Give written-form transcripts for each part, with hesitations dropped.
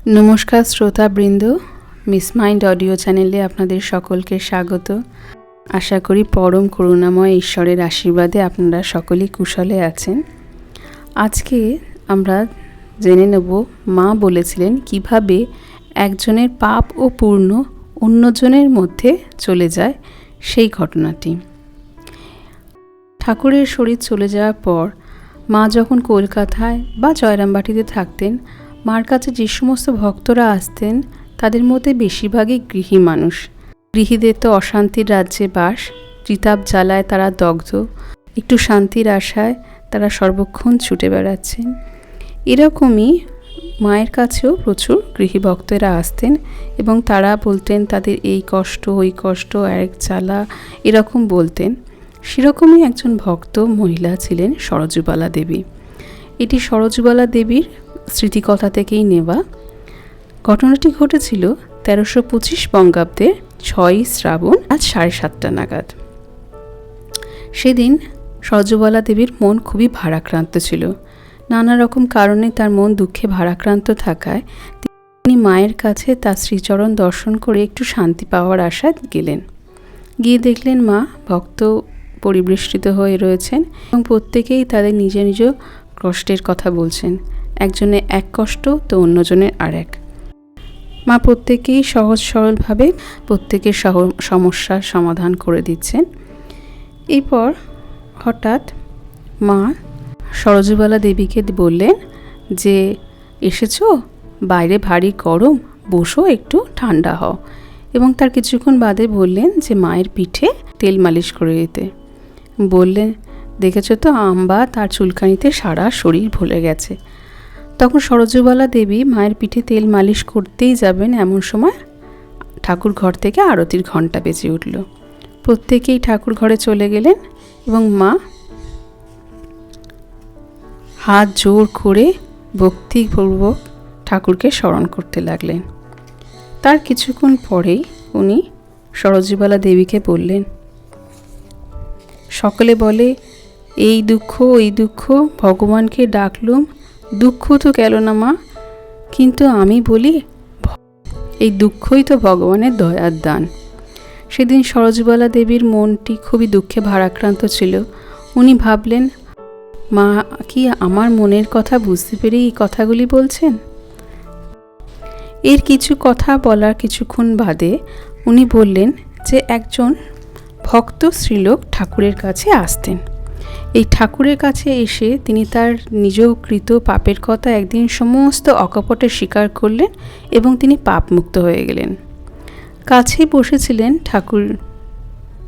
নমস্কার শ্রোতাবৃন্দ, miss mind audio চ্যানেলে আপনাদের সকলকে স্বাগত। আশা করি পরম করুণাময় ঈশ্বরের আশীর্বাদে আপনারা সকলেই কুশলে আছেন। আজকে আমরা জেনে নেব মা বলেছিলেন কিভাবে একজনের পাপ ও পুণ্য অন্যজনের মধ্যে চলে যায় সেই ঘটনাটি। ঠাকুরের শরীর চলে যাওয়ার পর মা যখন কলকাতায় বা জয়রামবাটিতে থাকতেন, মার কাছে যে সমস্ত ভক্তরা আসতেন তাদের মধ্যে বেশিরভাগই গৃহী মানুষ। গৃহীদের তো অশান্তির রাজ্যে বাস, চিতাপ জ্বালায় তারা দগ্ধ, একটু শান্তির আশায় তারা সর্বক্ষণ ছুটে বেড়াচ্ছেন। এরকমই মায়ের কাছেও প্রচুর গৃহী ভক্তরা আসতেন এবং তারা বলতেন তাদের এই কষ্ট ওই কষ্ট, এক জ্বালা এরকম বলতেন। সেরকমই একজন ভক্ত মহিলা ছিলেন সরজুবালা দেবী। এটি সরজুবালা দেবীর স্মৃতিকথা থেকেই নেওয়া। ঘটনাটি ঘটেছিল 1325 বঙ্গাব্দের 6ই শ্রাবণ আজ 7:30 নাগাদ। সেদিন সরজুবালা দেবীর মন খুবই ভারাক্রান্ত ছিল। নানা রকম কারণে তার মন দুঃখে ভারাক্রান্ত থাকায় তিনি মায়ের কাছে তার শ্রীচরণ দর্শন করে একটু শান্তি পাওয়ার আশায় গেলেন। গিয়ে দেখলেন মা ভক্ত পরিবেষ্টিত হয়ে রয়েছেন এবং প্রত্যেকেই তাদের নিজ নিজ কষ্টের কথা বলছেন। একজনের এক কষ্ট তো অন্যজনের আর এক। মা প্রত্যেকেই সহজ সরলভাবে প্রত্যেকের সমস্যার সমাধান করে দিচ্ছেন। এরপর হঠাৎ মা সরজুবালা দেবীকে বললেন যে এসেছো, বাইরে ভারী গরম, বসো একটু ঠান্ডা হও। এবং তার কিছুক্ষণ বাদে বললেন যে মায়ের পিঠে তেল মালিশ করে দিতে। বললেন দেখেছো তো আম্বা তার চুলকানিতে সারা শরীর ভুলে গেছে। তখন সরজুবালা দেবী মায়ের পিঠে তেল মালিশ করতেই যাবেন, এমন সময় ঠাকুর ঘর থেকে আরতির ঘণ্টা বেজে উঠল। প্রত্যেকেই ঠাকুর ঘরে চলে গেলেন এবং মা হাত জোর করে ভক্তিপূর্বক ঠাকুরকে স্মরণ করতে লাগলেন। তার কিছুক্ষণ পরেই উনি সরজুবালা দেবীকে বললেন, সকলে বলে এই দুঃখ ওই দুঃখ, ভগবানকে ডাকলুম, দুঃখ তো গেল না মা, কিন্তু আমি বলি এই দুঃখই তো ভগবানের দয়ার দান। সেদিন সরজুবালা দেবীর মনটি খুবই দুঃখে ভারাক্রান্ত ছিল। উনি ভাবলেন মা কি আমার মনের কথা বুঝতে পেরে এই কথাগুলি বলছেন। এর কিছু কথা বলার কিছুক্ষণ বাদে উনি বললেন যে একজন ভক্ত স্ত্রীলোক ঠাকুরের কাছে আসতেন। এই ঠাকুরের কাছে এসে তিনি তার নিজকৃত পাপের কথা একদিন সমস্ত অকপটে স্বীকার করলেন এবং তিনি পাপমুক্ত হয়ে গেলেন। কাছে বসেছিলেন ঠাকুর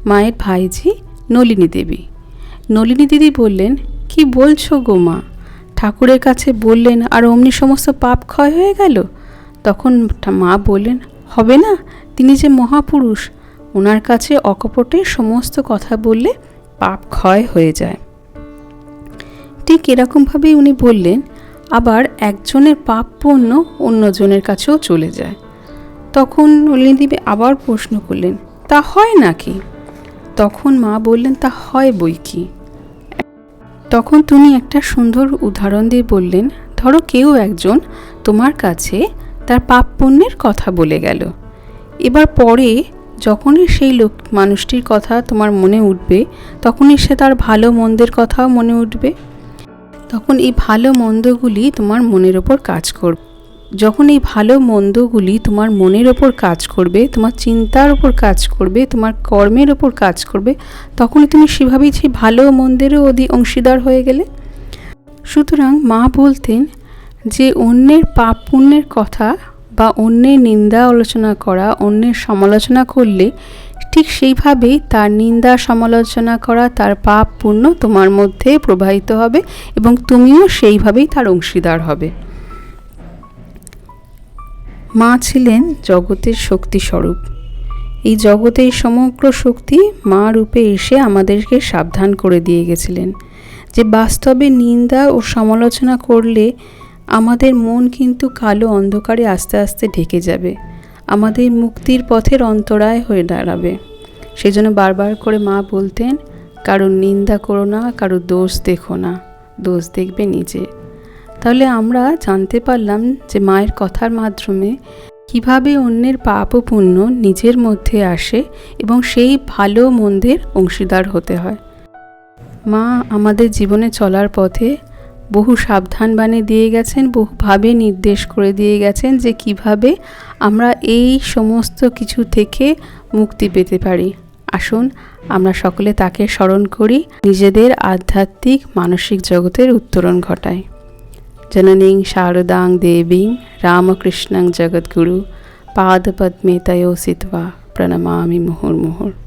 মায়ের ভাইঝি নলিনী দেবী। নলিনী দিদি বললেন, কি বলছো গো মা, ঠাকুরের কাছে বললেন আর অমনি সমস্ত পাপ ক্ষয় হয়ে গেল? তখন মা বললেন, হবে না, তিনি যে মহাপুরুষ, ওনার কাছে অকপটে সমস্ত কথা বললে পাপ ক্ষয় হয়ে যায়। ঠিক এরকমভাবেই উনি বললেন আবার একজনের পাপ পুণ্য অন্যজনের কাছেও চলে যায়। তখন নলিনী দেবী আবার প্রশ্ন করলেন, তা হয় নাকি? তখন মা বললেন, তা হয় বই কি। তখন তিনি একটা সুন্দর উদাহরণ দিয়ে বললেন, ধরো কেউ একজন তোমার কাছে তার পাপ পুণ্যের কথা বলে গেল। এবার পরে যখনই সেই মানুষটির কথা তোমার মনে উঠবে, তখনই সে তার ভালো মন্দের কথাও মনে উঠবে। তখন এই ভালো মন্দগুলি তোমার মনের ওপর কাজ করবে। যখন এই ভালো মন্দগুলি তোমার মনের ওপর কাজ করবে, তোমার চিন্তার ওপর কাজ করবে, তোমার কর্মের ওপর কাজ করবে, তখনই তুমি সেভাবেই সেই ভালো মন্দেরও অংশীদার হয়ে গেলে। সুতরাং মা বলতেন যে অন্যের পাপ পুণ্যের কথা বা অন্যের নিন্দা আলোচনা করা, অন্যের সমালোচনা করলে ঠিক সেইভাবেই তার নিন্দা সমালোচনা করা, তার পাপ পুণ্য তোমার মধ্যে প্রবাহিত হবে এবং তুমিও সেইভাবেই তার অংশীদার হবে। মা ছিলেন জগতের শক্তি স্বরূপ। এই জগতের সমগ্র শক্তি মা রূপে এসে আমাদেরকে সাবধান করে দিয়ে গেছিলেন যে বাস্তবে নিন্দা ও সমালোচনা করলে আমাদের মন কিন্তু কালো অন্ধকারে আস্তে আস্তে ঢেকে যাবে, আমাদের মুক্তির পথের অন্তরায় হয়ে দাঁড়াবে। সেই জন্য বারবার করে মা বলতেন, কারোর নিন্দা করো না, কারোর দোষ দেখো না, দোষ দেখবে নিজে। তাহলে আমরা জানতে পারলাম যে মায়ের কথার মাধ্যমে কিভাবে অন্যের পাপ ও পুণ্য নিজের মধ্যে আসে এবং সেই ভালো মন্দের অংশীদার হতে হয়। মা আমাদের জীবনে চলার পথে বহু সাবধান বাণী দিয়ে গেছেন, বহুভাবে নির্দেশ করে দিয়ে গেছেন যে কিভাবে আমরা এই সমস্ত কিছু থেকে মুক্তি পেতে পারি। আসুন আমরা সকলে তাকে স্মরণ করি, নিজেদের আধ্যাত্মিক মানসিক জগতের উত্তরণ ঘটাই। জননীং শারদাং দেবীং রামকৃষ্ণং জগদ্গুরু পাদপদ্মে তয়োসিত্বা প্রণমামি মুহুর্মুহুঃ।